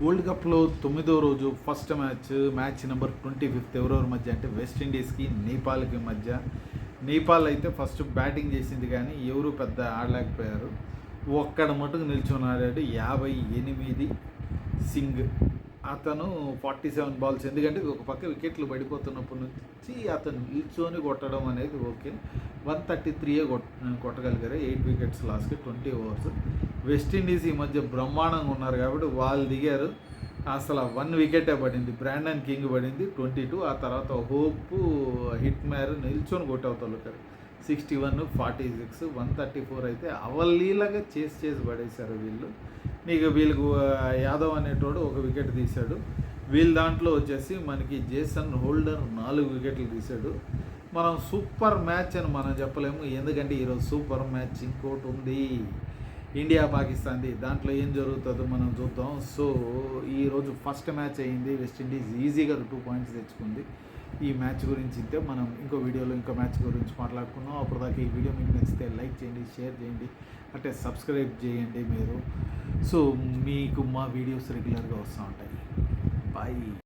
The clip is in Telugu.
వరల్డ్ కప్లో 9వ రోజు ఫస్ట్ మ్యాచ్ నెంబర్ 25 ఎవరెవరి మధ్య అంటే వెస్టిండీస్కి నేపాల్కి మధ్య. నేపాల్ అయితే ఫస్ట్ బ్యాటింగ్ చేసింది కానీ ఎవరు పెద్ద ఆడలేకపోయారు. ఒక్కడ మటుకు నిల్చొని ఆడాడు 58 సింగ్. అతను 47 బాల్స్, ఎందుకంటే ఒక పక్క వికెట్లు పడిపోతున్నప్పటి నుంచి అతను నిల్చొని కొట్టడం అనేది ఓకే. 133 కొట్టగలిగారు. 8 వికెట్స్ లాస్ట్కి 20 ఓవర్స్. వెస్టిండీస్ ఈ మధ్య బ్రహ్మాండంగా ఉన్నారు కాబట్టి వాళ్ళు దిగారు. అసలు 1 వికెటే పడింది, బ్రాండన్ కింగ్ పడింది 22. ఆ తర్వాత హోప్ హిట్ మ్యార్ నిల్చొని కొట్టవుతారు 61, 46, 134 అయితే అవలీలగా చేసి పడేశారు వీళ్ళు. నీకు వీళ్ళకు యాదవ్ అనేటోడు 1 వికెట్ తీశాడు. వీళ్ళ దాంట్లో వచ్చేసి మనకి జేసన్ హోల్డర్ 4 వికెట్లు తీశాడు. మనం సూపర్ మ్యాచ్ అని మనం చెప్పలేము, ఎందుకంటే ఈరోజు సూపర్ మ్యాచ్ ఇంకోటి ఉంది, ఇండియా పాకిస్తాన్ది. దాంట్లో ఏం జరుగుతుందో మనం చూద్దాం. సో ఈరోజు ఫస్ట్ మ్యాచ్ అయింది, వెస్టిండీస్ ఈజీగా 2 పాయింట్స్ తెచ్చుకుంది. ఈ మ్యాచ్ గురించి అయితే మనం ఇంకో వీడియోలో ఇంకో మ్యాచ్ గురించి మాట్లాడుకున్నాం. అప్పటిదాకా ఈ వీడియో మీకు నచ్చితే లైక్ చేయండి, షేర్ చేయండి, అంటే సబ్స్క్రైబ్ చేయండి మీరు. సో మీకు మా వీడియోస్ రెగ్యులర్గా వస్తూ ఉంటాయి. బాయ్.